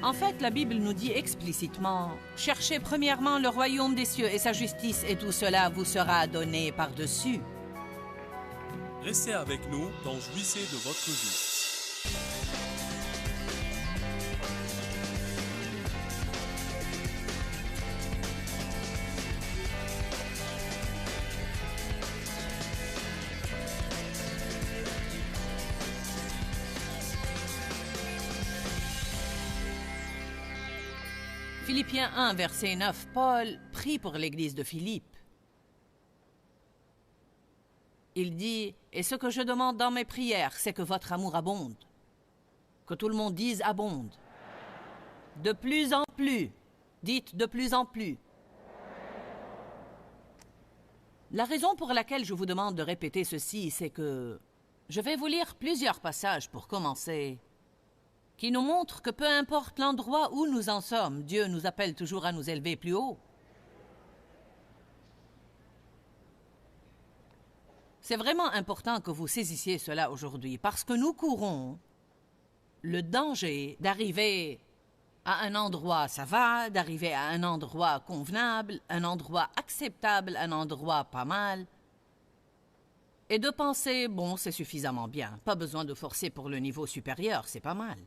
En fait, la Bible nous dit explicitement « Cherchez premièrement le royaume des cieux et sa justice, et tout cela vous sera donné par-dessus. » Restez avec nous dans Jouissez de votre vie. Philippiens 1, verset 9, Paul prie pour l'église de Philippe. Il dit « Et ce que je demande dans mes prières, c'est que votre amour abonde. » Que tout le monde dise « abonde ». De plus en plus. Dites « de plus en plus ». La raison pour laquelle je vous demande de répéter ceci, c'est que je vais vous lire plusieurs passages pour commencer, qui nous montrent que peu importe l'endroit où nous en sommes, Dieu nous appelle toujours à nous élever plus haut. C'est vraiment important que vous saisissiez cela aujourd'hui, parce que nous courons le danger d'arriver à un endroit ça va, d'arriver à un endroit convenable, un endroit acceptable, un endroit pas mal, et de penser, bon, c'est suffisamment bien, pas besoin de forcer pour le niveau supérieur, c'est pas mal.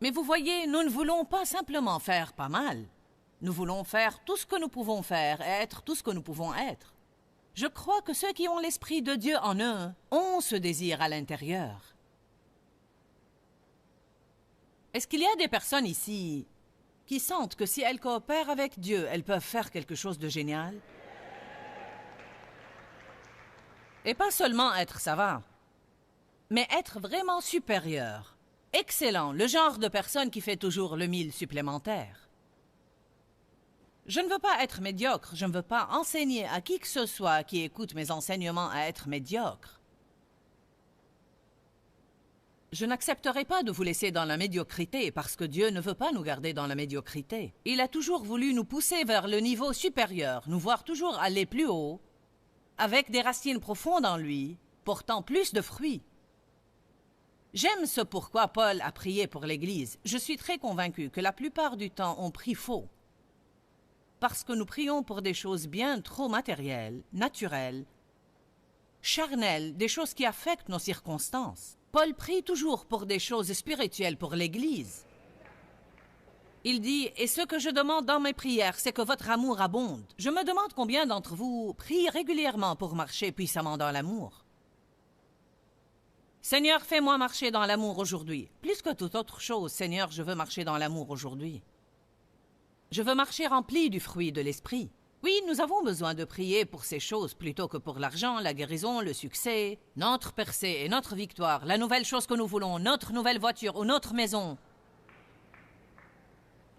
Mais vous voyez, nous ne voulons pas simplement faire pas mal. Nous voulons faire tout ce que nous pouvons faire et être tout ce que nous pouvons être. Je crois que ceux qui ont l'Esprit de Dieu en eux ont ce désir à l'intérieur. Est-ce qu'il y a des personnes ici qui sentent que si elles coopèrent avec Dieu, elles peuvent faire quelque chose de génial? Et pas seulement être savant, mais être vraiment supérieur. Excellent, le genre de personne qui fait toujours le 1000 supplémentaire. Je ne veux pas être médiocre, je ne veux pas enseigner à qui que ce soit qui écoute mes enseignements à être médiocre. Je n'accepterai pas de vous laisser dans la médiocrité parce que Dieu ne veut pas nous garder dans la médiocrité. Il a toujours voulu nous pousser vers le niveau supérieur, nous voir toujours aller plus haut, avec des racines profondes en lui, portant plus de fruits. J'aime ce pourquoi Paul a prié pour l'Église. Je suis très convaincu que la plupart du temps, on prie faux. Parce que nous prions pour des choses bien trop matérielles, naturelles, charnelles, des choses qui affectent nos circonstances. Paul prie toujours pour des choses spirituelles pour l'Église. Il dit « Et ce que je demande dans mes prières, c'est que votre amour abonde. » Je me demande combien d'entre vous prient régulièrement pour marcher puissamment dans l'amour. Seigneur, fais-moi marcher dans l'amour aujourd'hui. Plus que toute autre chose, Seigneur, je veux marcher dans l'amour aujourd'hui. Je veux marcher rempli du fruit de l'esprit. Oui, nous avons besoin de prier pour ces choses plutôt que pour l'argent, la guérison, le succès, notre percée et notre victoire, la nouvelle chose que nous voulons, notre nouvelle voiture ou notre maison.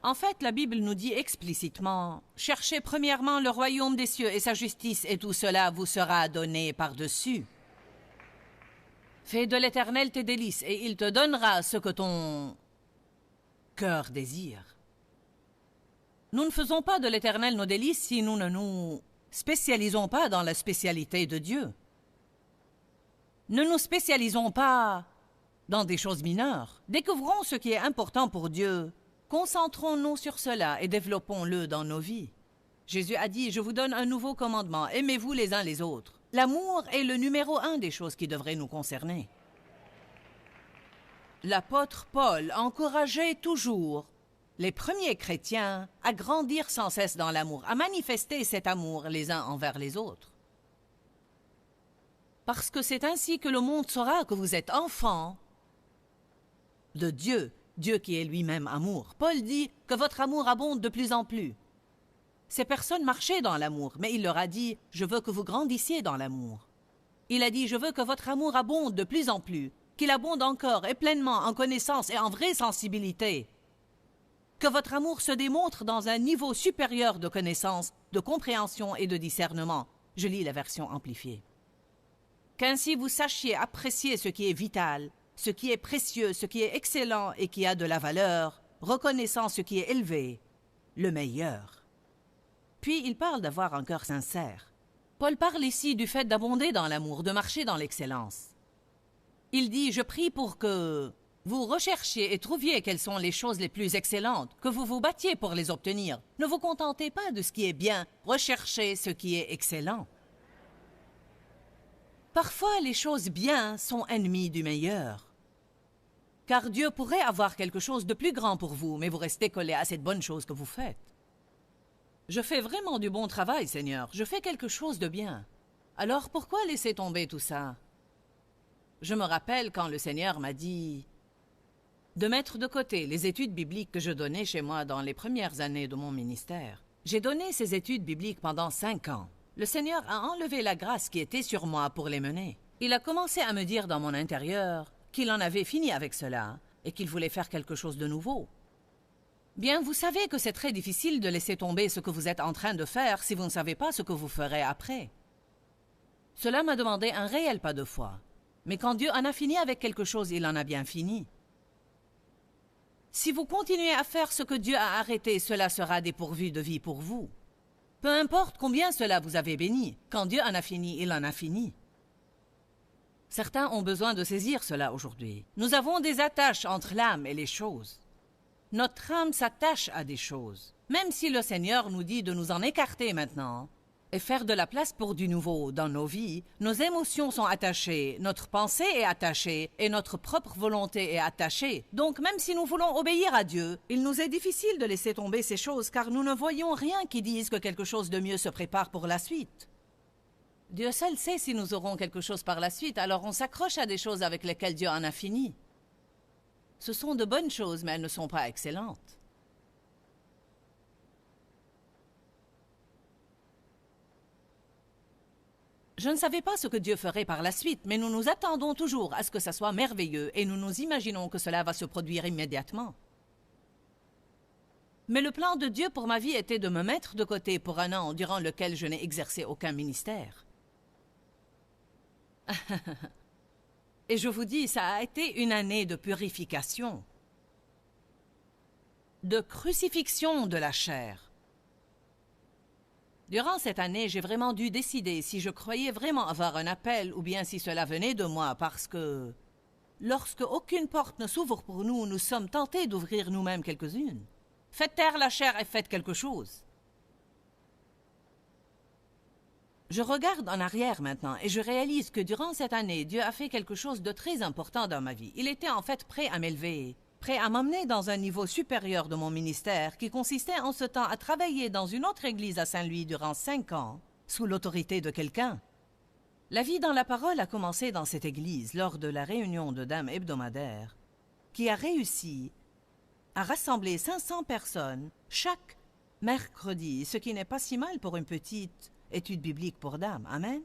En fait, la Bible nous dit explicitement « Cherchez premièrement le royaume des cieux et sa justice, et tout cela vous sera donné par-dessus. » Fais de l'Éternel tes délices, et il te donnera ce que ton cœur désire. Nous ne faisons pas de l'Éternel nos délices si nous ne nous spécialisons pas dans la spécialité de Dieu. Ne nous spécialisons pas dans des choses mineures. Découvrons ce qui est important pour Dieu. Concentrons-nous sur cela et développons-le dans nos vies. Jésus a dit « Je vous donne un nouveau commandement, aimez-vous les uns les autres ». L'amour est le numéro 1 des choses qui devraient nous concerner. L'apôtre Paul encourageait toujours les premiers chrétiens à grandir sans cesse dans l'amour, à manifester cet amour les uns envers les autres. Parce que c'est ainsi que le monde saura que vous êtes enfants de Dieu, Dieu qui est lui-même amour. Paul dit que votre amour abonde de plus en plus. Ces personnes marchaient dans l'amour, mais il leur a dit « Je veux que vous grandissiez dans l'amour ». Il a dit « Je veux que votre amour abonde de plus en plus, qu'il abonde encore et pleinement en connaissance et en vraie sensibilité. Que votre amour se démontre dans un niveau supérieur de connaissance, de compréhension et de discernement. » Je lis la version amplifiée. Qu'ainsi vous sachiez apprécier ce qui est vital, ce qui est précieux, ce qui est excellent et qui a de la valeur, reconnaissant ce qui est élevé, le meilleur. Puis il parle d'avoir un cœur sincère. Paul parle ici du fait d'abonder dans l'amour, de marcher dans l'excellence. Il dit « Je prie pour que Vous recherchiez et trouviez quelles sont les choses les plus excellentes, que vous vous battiez pour les obtenir. Ne vous contentez pas de ce qui est bien, recherchez ce qui est excellent. Parfois, les choses bien sont ennemies du meilleur. Car Dieu pourrait avoir quelque chose de plus grand pour vous, mais vous restez collé à cette bonne chose que vous faites. Je fais vraiment du bon travail, Seigneur. Je fais quelque chose de bien. Alors pourquoi laisser tomber tout ça? Je me rappelle quand le Seigneur m'a dit de mettre de côté les études bibliques que je donnais chez moi dans les premières années de mon ministère. J'ai donné ces études bibliques pendant 5 ans. Le Seigneur a enlevé la grâce qui était sur moi pour les mener. Il a commencé à me dire dans mon intérieur qu'il en avait fini avec cela et qu'il voulait faire quelque chose de nouveau. Bien, vous savez que c'est très difficile de laisser tomber ce que vous êtes en train de faire si vous ne savez pas ce que vous ferez après. Cela m'a demandé un réel pas de foi. Mais quand Dieu en a fini avec quelque chose, il en a bien fini. Si vous continuez à faire ce que Dieu a arrêté, cela sera dépourvu de vie pour vous. Peu importe combien cela vous avait béni, quand Dieu en a fini, il en a fini. Certains ont besoin de saisir cela aujourd'hui. Nous avons des attaches entre l'âme et les choses. Notre âme s'attache à des choses. Même si le Seigneur nous dit de nous en écarter maintenant et faire de la place pour du nouveau dans nos vies, nos émotions sont attachées, notre pensée est attachée et notre propre volonté est attachée. Donc même si nous voulons obéir à Dieu, il nous est difficile de laisser tomber ces choses car nous ne voyons rien qui dise que quelque chose de mieux se prépare pour la suite. Dieu seul sait si nous aurons quelque chose par la suite, alors on s'accroche à des choses avec lesquelles Dieu en a fini. Ce sont de bonnes choses, mais elles ne sont pas excellentes. Je ne savais pas ce que Dieu ferait par la suite, mais nous nous attendons toujours à ce que ça soit merveilleux et nous nous imaginons que cela va se produire immédiatement. Mais le plan de Dieu pour ma vie était de me mettre de côté pour un an durant lequel je n'ai exercé aucun ministère. Et je vous dis, ça a été une année de purification, de crucifixion de la chair. Durant cette année, j'ai vraiment dû décider si je croyais vraiment avoir un appel ou bien si cela venait de moi parce que lorsque aucune porte ne s'ouvre pour nous, nous sommes tentés d'ouvrir nous-mêmes quelques-unes. Faites taire la chair et faites quelque chose. Je regarde en arrière maintenant et je réalise que durant cette année, Dieu a fait quelque chose de très important dans ma vie. Il était en fait prêt à m'élever, prêt à m'emmener dans un niveau supérieur de mon ministère qui consistait en ce temps à travailler dans une autre église à Saint-Louis durant 5 ans, sous l'autorité de quelqu'un. La vie dans la parole a commencé dans cette église lors de la réunion de dames hebdomadaire qui a réussi à rassembler 500 personnes chaque mercredi, ce qui n'est pas si mal pour une petite étude biblique pour dames. Amen.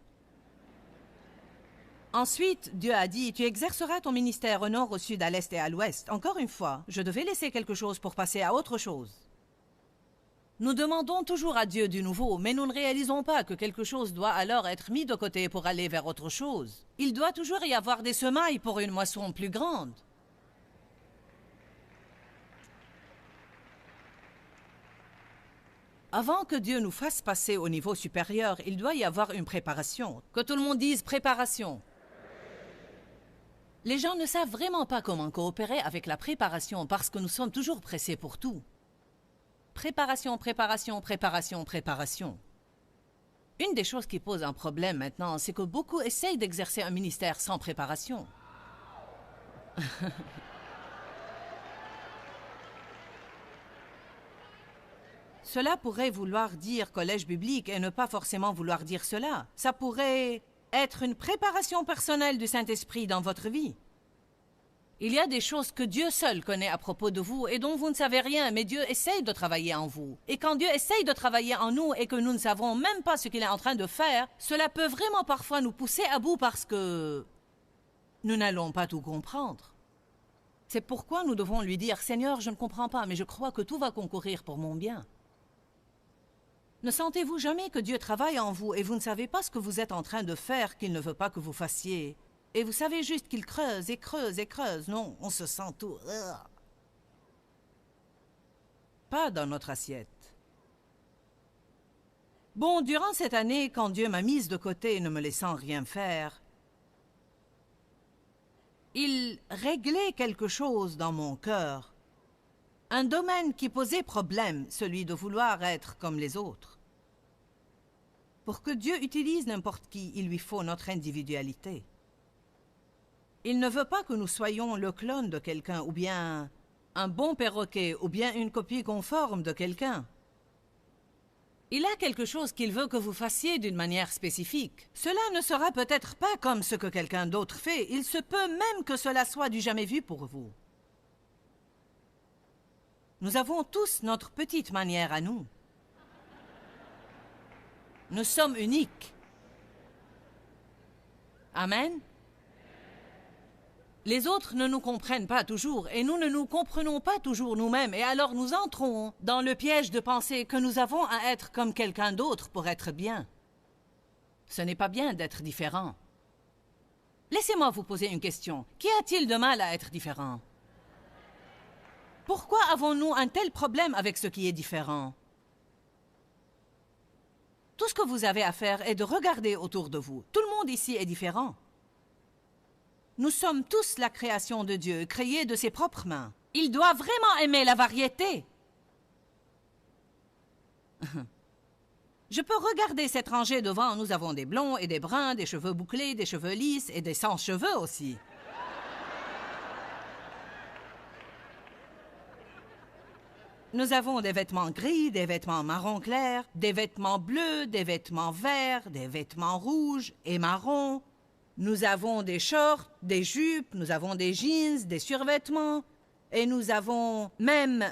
Ensuite, Dieu a dit, tu exerceras ton ministère au nord, au sud, à l'est et à l'ouest. Encore une fois, je devais laisser quelque chose pour passer à autre chose. Nous demandons toujours à Dieu du nouveau, mais nous ne réalisons pas que quelque chose doit alors être mis de côté pour aller vers autre chose. Il doit toujours y avoir des semailles pour une moisson plus grande. Avant que Dieu nous fasse passer au niveau supérieur, il doit y avoir une préparation. Que tout le monde dise préparation. Les gens ne savent vraiment pas comment coopérer avec la préparation parce que nous sommes toujours pressés pour tout. Préparation, préparation, préparation, préparation. Une des choses qui pose un problème maintenant, c'est que beaucoup essayent d'exercer un ministère sans préparation. Cela pourrait vouloir dire collège biblique et ne pas forcément vouloir dire cela. Ça pourrait être une préparation personnelle du Saint-Esprit dans votre vie. Il y a des choses que Dieu seul connaît à propos de vous et dont vous ne savez rien, mais Dieu essaye de travailler en vous. Et quand Dieu essaye de travailler en nous et que nous ne savons même pas ce qu'il est en train de faire, cela peut vraiment parfois nous pousser à bout parce que nous n'allons pas tout comprendre. C'est pourquoi nous devons lui dire « Seigneur, je ne comprends pas, mais je crois que tout va concourir pour mon bien. » Ne sentez-vous jamais que Dieu travaille en vous et vous ne savez pas ce que vous êtes en train de faire qu'il ne veut pas que vous fassiez? Et vous savez juste qu'il creuse et creuse et creuse. Non, on se sent tout... Pas dans notre assiette. Bon, durant cette année, quand Dieu m'a mise de côté, ne me laissant rien faire, il réglait quelque chose dans mon cœur. Un domaine qui posait problème, celui de vouloir être comme les autres. Pour que Dieu utilise n'importe qui, il lui faut notre individualité. Il ne veut pas que nous soyons le clone de quelqu'un, ou bien un bon perroquet, ou bien une copie conforme de quelqu'un. Il a quelque chose qu'il veut que vous fassiez d'une manière spécifique. Cela ne sera peut-être pas comme ce que quelqu'un d'autre fait. Il se peut même que cela soit du jamais vu pour vous. Nous avons tous notre petite manière à nous. Nous sommes uniques. Amen. Les autres ne nous comprennent pas toujours et nous ne nous comprenons pas toujours nous-mêmes et alors nous entrons dans le piège de penser que nous avons à être comme quelqu'un d'autre pour être bien. Ce n'est pas bien d'être différent. Laissez-moi vous poser une question. Qu'y a-t-il de mal à être différent? Pourquoi avons-nous un tel problème avec ce qui est différent? Tout ce que vous avez à faire est de regarder autour de vous. Tout le monde ici est différent. Nous sommes tous la création de Dieu, créée de ses propres mains. Il doit vraiment aimer la variété. Je peux regarder cette rangée devant. Nous avons des blonds et des bruns, des cheveux bouclés, des cheveux lisses et des sans cheveux aussi. Nous avons des vêtements gris, des vêtements marron clair, des vêtements bleus, des vêtements verts, des vêtements rouges et marrons. Nous avons des shorts, des jupes, nous avons des jeans, des survêtements. Et nous avons même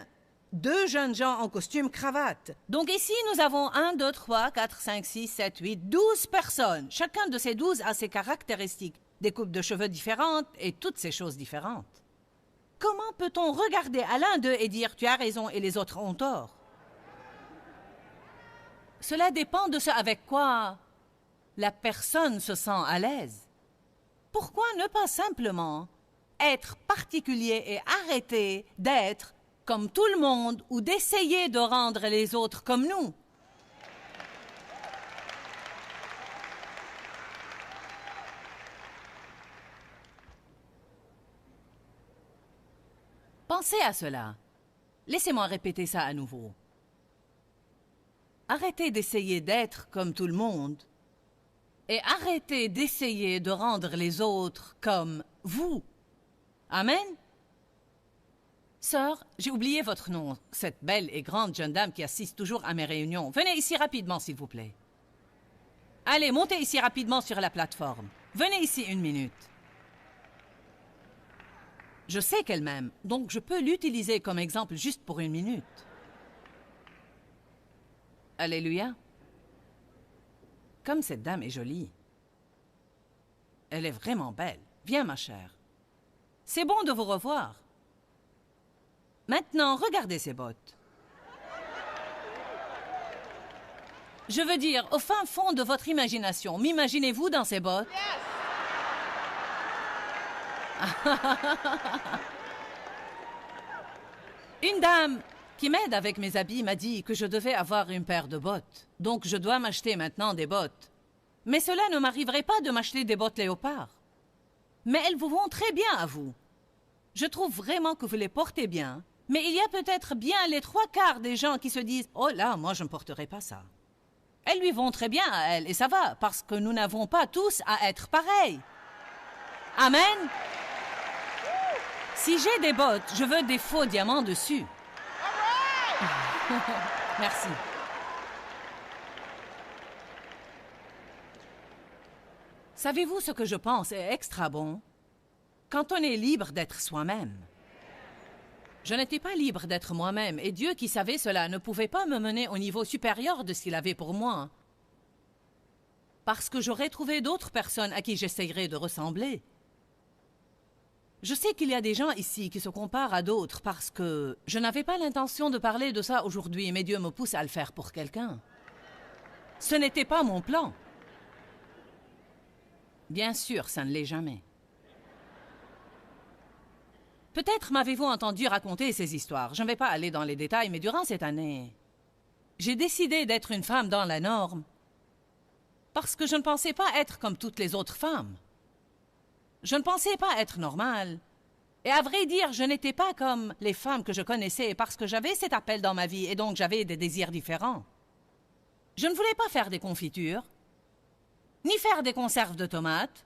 2 jeunes gens en costume cravate. Donc ici, nous avons 1, 2, 3, 4, 5, 6, 7, 8, 12 personnes. Chacun de ces 12 a ses caractéristiques, des coupes de cheveux différentes et toutes ces choses différentes. Comment peut-on regarder à l'un d'eux et dire « tu as raison » et les autres ont tort? Cela dépend de ce avec quoi la personne se sent à l'aise. Pourquoi ne pas simplement être particulier et arrêter d'être comme tout le monde ou d'essayer de rendre les autres comme nous? Pensez à cela. Laissez-moi répéter ça à nouveau. Arrêtez d'essayer d'être comme tout le monde. Et arrêtez d'essayer de rendre les autres comme vous. Amen? Sœur, j'ai oublié votre nom, cette belle et grande jeune dame qui assiste toujours à mes réunions. Venez ici rapidement, s'il vous plaît. Allez, montez ici rapidement sur la plateforme. Venez ici 1 minute. Je sais qu'elle m'aime, donc je peux l'utiliser comme exemple juste pour 1 minute. Alléluia. Comme cette dame est jolie. Elle est vraiment belle. Viens, ma chère. C'est bon de vous revoir. Maintenant, regardez ces bottes. Je veux dire, au fin fond de votre imagination, m'imaginez-vous dans ces bottes? Une dame qui m'aide avec mes habits m'a dit que je devais avoir une paire de bottes. Donc je dois m'acheter maintenant des bottes. Mais cela ne m'arriverait pas de m'acheter des bottes léopard. Mais elles vous vont très bien à vous. Je trouve vraiment que vous les portez bien. Mais il y a peut-être bien les 3/4 des gens qui se disent « Oh là, moi je ne porterai pas ça ». Elles lui vont très bien à elle et ça va parce que nous n'avons pas tous à être pareils. Amen. Si j'ai des bottes, je veux des faux diamants dessus. Merci. Savez-vous ce que je pense est extra bon? Quand on est libre d'être soi-même. Je n'étais pas libre d'être moi-même et Dieu qui savait cela ne pouvait pas me mener au niveau supérieur de ce qu'il avait pour moi. Parce que j'aurais trouvé d'autres personnes à qui j'essayerais de ressembler. Je sais qu'il y a des gens ici qui se comparent à d'autres parce que je n'avais pas l'intention de parler de ça aujourd'hui, mais Dieu me pousse à le faire pour quelqu'un. Ce n'était pas mon plan. Bien sûr, ça ne l'est jamais. Peut-être m'avez-vous entendu raconter ces histoires. Je ne vais pas aller dans les détails, mais durant cette année, j'ai décidé d'être une femme dans la norme parce que je ne pensais pas être comme toutes les autres femmes. Je ne pensais pas être normale. Et à vrai dire, je n'étais pas comme les femmes que je connaissais parce que j'avais cet appel dans ma vie et donc j'avais des désirs différents. Je ne voulais pas faire des confitures, ni faire des conserves de tomates,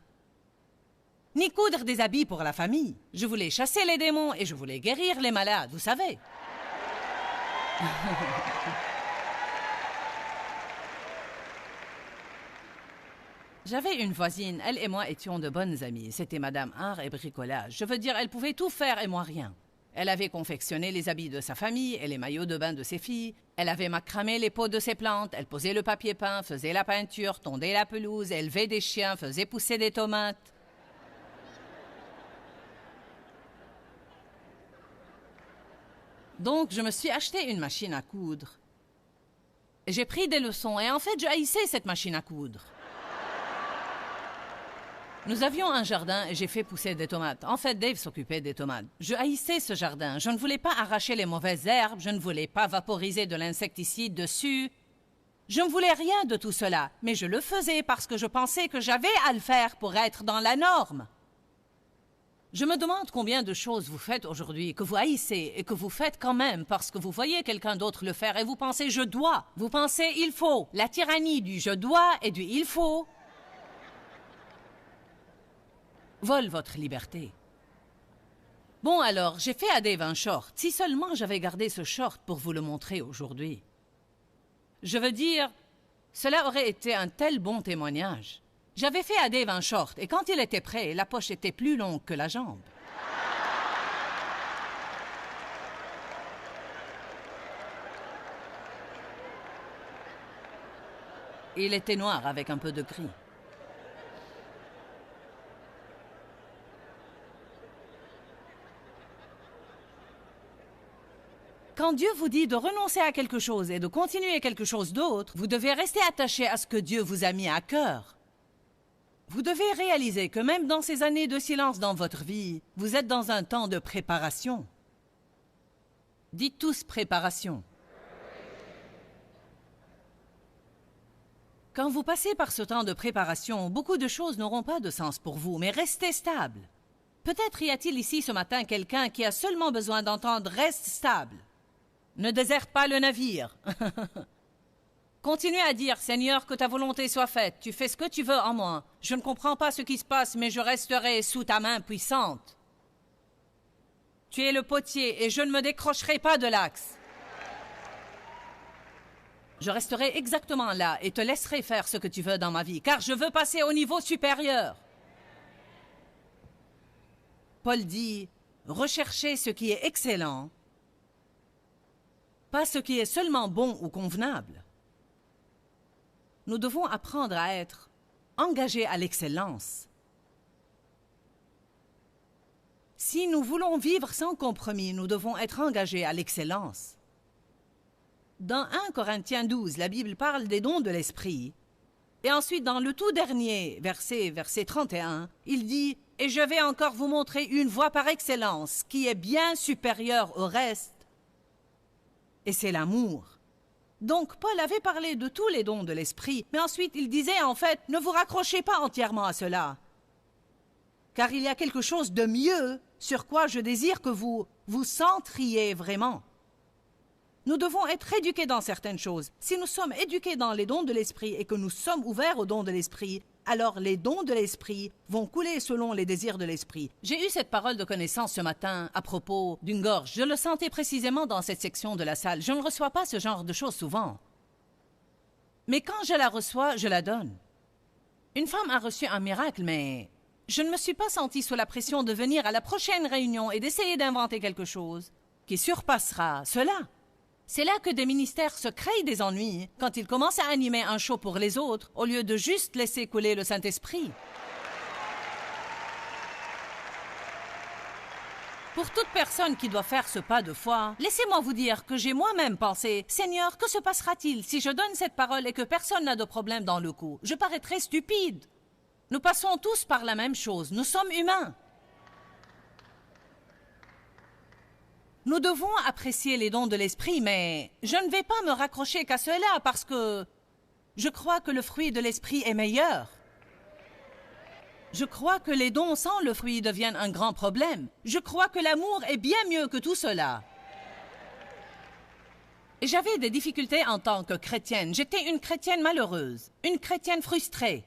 ni coudre des habits pour la famille. Je voulais chasser les démons et je voulais guérir les malades, vous savez. J'avais une voisine, elle et moi étions de bonnes amies. C'était Madame Art et Bricolage. Je veux dire, elle pouvait tout faire et moi rien. Elle avait confectionné les habits de sa famille et les maillots de bain de ses filles. Elle avait macramé les pots de ses plantes. Elle posait le papier peint, faisait la peinture, tondait la pelouse, élevait des chiens, faisait pousser des tomates. Donc, je me suis acheté une machine à coudre. J'ai pris des leçons et en fait, je haïssais cette machine à coudre. Nous avions un jardin et j'ai fait pousser des tomates. En fait, Dave s'occupait des tomates. Je haïssais ce jardin. Je ne voulais pas arracher les mauvaises herbes. Je ne voulais pas vaporiser de l'insecticide dessus. Je ne voulais rien de tout cela. Mais je le faisais parce que je pensais que j'avais à le faire pour être dans la norme. Je me demande combien de choses vous faites aujourd'hui que vous haïssez et que vous faites quand même parce que vous voyez quelqu'un d'autre le faire et vous pensez « je dois ». Vous pensez « il faut ». La tyrannie du « je dois » et du « il faut » vole votre liberté. Bon alors, j'ai fait à Dave un short. Si seulement j'avais gardé ce short pour vous le montrer aujourd'hui. Je veux dire, cela aurait été un tel bon témoignage. J'avais fait à Dave un short et quand il était prêt, la poche était plus longue que la jambe. Il était noir avec un peu de gris. Quand Dieu vous dit de renoncer à quelque chose et de continuer quelque chose d'autre, vous devez rester attaché à ce que Dieu vous a mis à cœur. Vous devez réaliser que même dans ces années de silence dans votre vie, vous êtes dans un temps de préparation. Dites tous préparation. Quand vous passez par ce temps de préparation, beaucoup de choses n'auront pas de sens pour vous, mais restez stable. Peut-être y a-t-il ici ce matin quelqu'un qui a seulement besoin d'entendre « reste stable ». Ne déserte pas le navire. Continuez à dire, Seigneur, que ta volonté soit faite. Tu fais ce que tu veux en moi. Je ne comprends pas ce qui se passe, mais je resterai sous ta main puissante. Tu es le potier et je ne me décrocherai pas de l'axe. Je resterai exactement là et te laisserai faire ce que tu veux dans ma vie, car je veux passer au niveau supérieur. Paul dit, recherchez ce qui est excellent, pas ce qui est seulement bon ou convenable. Nous devons apprendre à être engagés à l'excellence. Si nous voulons vivre sans compromis, nous devons être engagés à l'excellence. Dans 1 Corinthiens 12, la Bible parle des dons de l'Esprit. Et ensuite, dans le tout dernier verset 31, il dit « Et je vais encore vous montrer une voie par excellence qui est bien supérieure au reste. » Et c'est l'amour. Donc, Paul avait parlé de tous les dons de l'Esprit, mais ensuite il disait en fait « Ne vous raccrochez pas entièrement à cela. » Car il y a quelque chose de mieux sur quoi je désire que vous vous centriez vraiment. Nous devons être éduqués dans certaines choses. Si nous sommes éduqués dans les dons de l'Esprit et que nous sommes ouverts aux dons de l'Esprit, alors les dons de l'Esprit vont couler selon les désirs de l'Esprit. J'ai eu cette parole de connaissance ce matin à propos d'une gorge. Je le sentais précisément dans cette section de la salle. Je ne reçois pas ce genre de choses souvent. Mais quand je la reçois, je la donne. Une femme a reçu un miracle, mais je ne me suis pas sentie sous la pression de venir à la prochaine réunion et d'essayer d'inventer quelque chose qui surpassera cela. C'est là que des ministères se créent des ennuis quand ils commencent à animer un show pour les autres au lieu de juste laisser couler le Saint-Esprit. Pour toute personne qui doit faire ce pas de foi, laissez-moi vous dire que j'ai moi-même pensé « Seigneur, que se passera-t-il si je donne cette parole et que personne n'a de problème dans le coup? Je paraîtrai stupide. » Nous passons tous par la même chose. Nous sommes humains. Nous devons apprécier les dons de l'Esprit, mais je ne vais pas me raccrocher qu'à cela parce que je crois que le fruit de l'Esprit est meilleur. Je crois que les dons sans le fruit deviennent un grand problème. Je crois que l'amour est bien mieux que tout cela. Et j'avais des difficultés en tant que chrétienne. J'étais une chrétienne malheureuse, une chrétienne frustrée.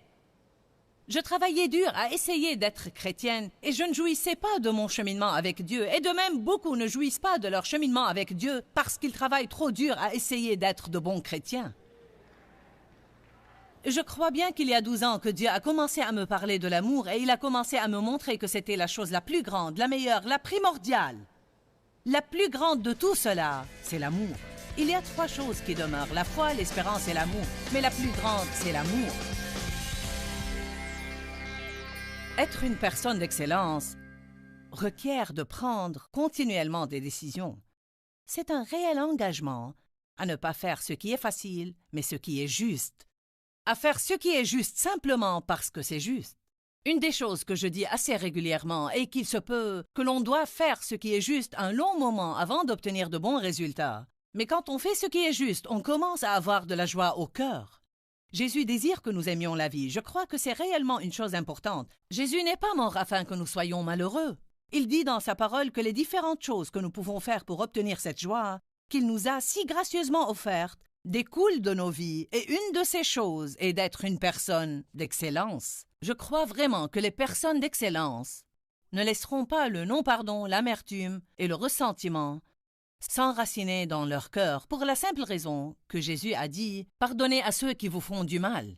Je travaillais dur à essayer d'être chrétienne et je ne jouissais pas de mon cheminement avec Dieu. Et de même, beaucoup ne jouissent pas de leur cheminement avec Dieu parce qu'ils travaillent trop dur à essayer d'être de bons chrétiens. Je crois bien qu'il y a 12 ans que Dieu a commencé à me parler de l'amour et il a commencé à me montrer que c'était la chose la plus grande, la meilleure, la primordiale. La plus grande de tout cela, c'est l'amour. Il y a 3 choses qui demeurent, la foi, l'espérance et l'amour. Mais la plus grande, c'est l'amour. Être une personne d'excellence requiert de prendre continuellement des décisions. C'est un réel engagement à ne pas faire ce qui est facile, mais ce qui est juste. À faire ce qui est juste simplement parce que c'est juste. Une des choses que je dis assez régulièrement est qu'il se peut que l'on doit faire ce qui est juste un long moment avant d'obtenir de bons résultats. Mais quand on fait ce qui est juste, on commence à avoir de la joie au cœur. Jésus désire que nous aimions la vie. Je crois que c'est réellement une chose importante. Jésus n'est pas mort afin que nous soyons malheureux. Il dit dans sa parole que les différentes choses que nous pouvons faire pour obtenir cette joie, qu'il nous a si gracieusement offertes, découlent de nos vies, et une de ces choses est d'être une personne d'excellence. Je crois vraiment que les personnes d'excellence ne laisseront pas le non-pardon, l'amertume et le ressentiment s'enraciner dans leur cœur pour la simple raison que Jésus a dit « Pardonnez à ceux qui vous font du mal ».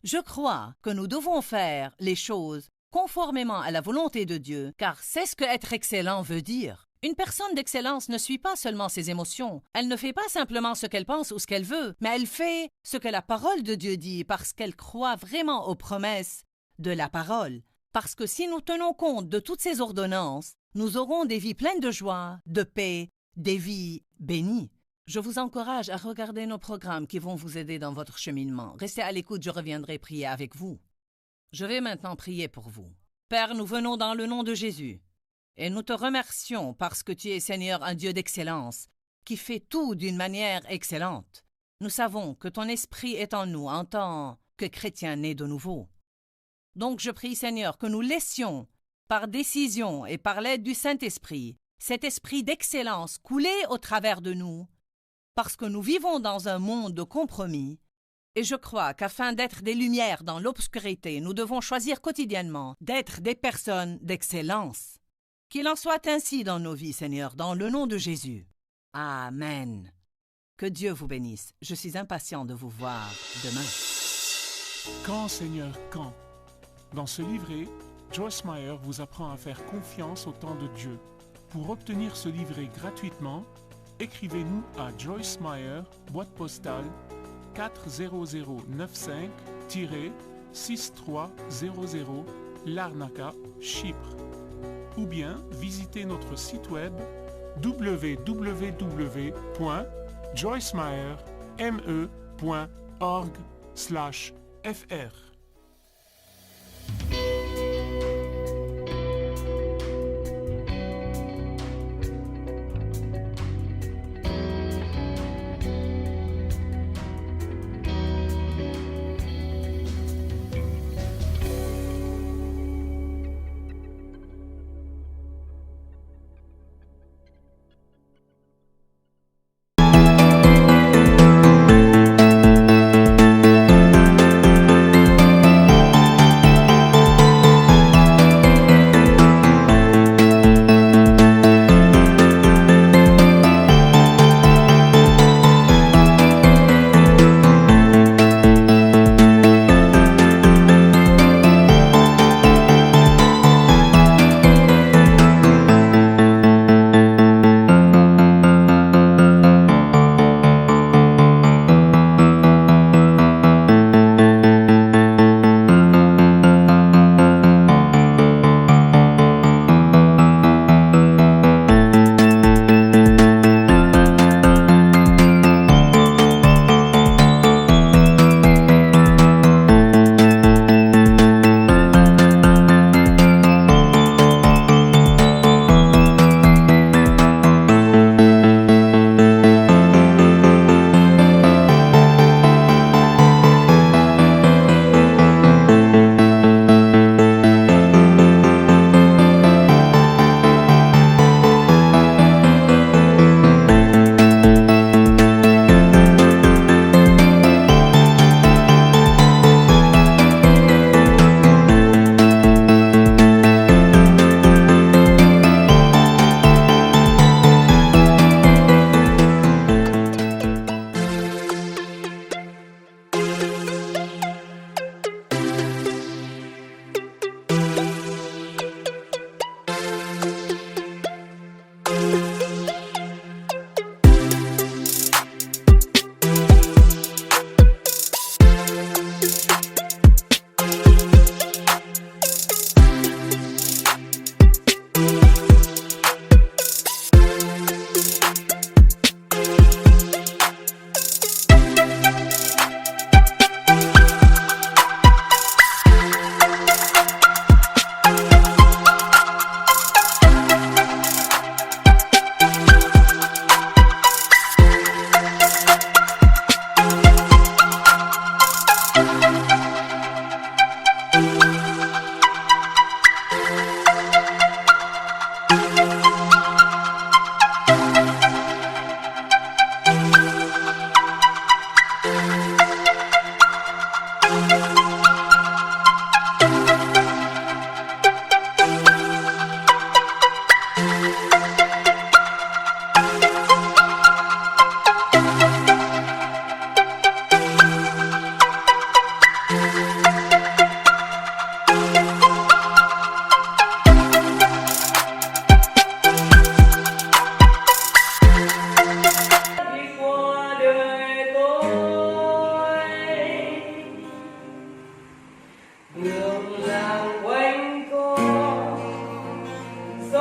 Je crois que nous devons faire les choses conformément à la volonté de Dieu, car c'est ce que être excellent veut dire. Une personne d'excellence ne suit pas seulement ses émotions. Elle ne fait pas simplement ce qu'elle pense ou ce qu'elle veut, mais elle fait ce que la parole de Dieu dit parce qu'elle croit vraiment aux promesses de la parole. Parce que si nous tenons compte de toutes ces ordonnances, nous aurons des vies pleines de joie, de paix, des vies bénies. Je vous encourage à regarder nos programmes qui vont vous aider dans votre cheminement. Restez à l'écoute, je reviendrai prier avec vous. Je vais maintenant prier pour vous. Père, nous venons dans le nom de Jésus et nous te remercions parce que tu es, Seigneur, un Dieu d'excellence qui fait tout d'une manière excellente. Nous savons que ton esprit est en nous en tant que chrétiens nés de nouveau. Donc je prie, Seigneur, que nous laissions, par décision et par l'aide du Saint-Esprit, cet esprit d'excellence couler au travers de nous, parce que nous vivons dans un monde de compromis, et je crois qu'afin d'être des lumières dans l'obscurité, nous devons choisir quotidiennement d'être des personnes d'excellence. Qu'il en soit ainsi dans nos vies, Seigneur, dans le nom de Jésus. Amen. Que Dieu vous bénisse. Je suis impatient de vous voir demain. Quand, Seigneur, quand? Dans ce livret, Joyce Meyer vous apprend à faire confiance au temps de Dieu. Pour obtenir ce livret gratuitement, écrivez-nous à Joyce Meyer, boîte postale 40095-6300 Larnaca, Chypre. Ou bien visitez notre site web www.joycemeyer.org/fr.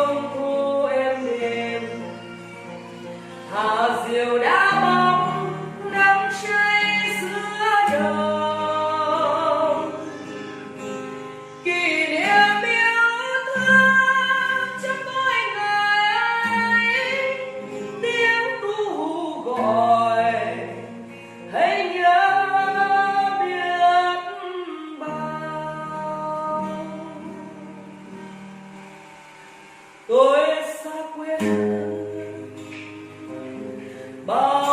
hương thu êm đềm, hà diều đã bóng đắm say giữa đồng, kỷ niệm yêu thương trong mỗi ngày, tiếng ru gọi hãy nhớ biết bao. Tôi xa quê bao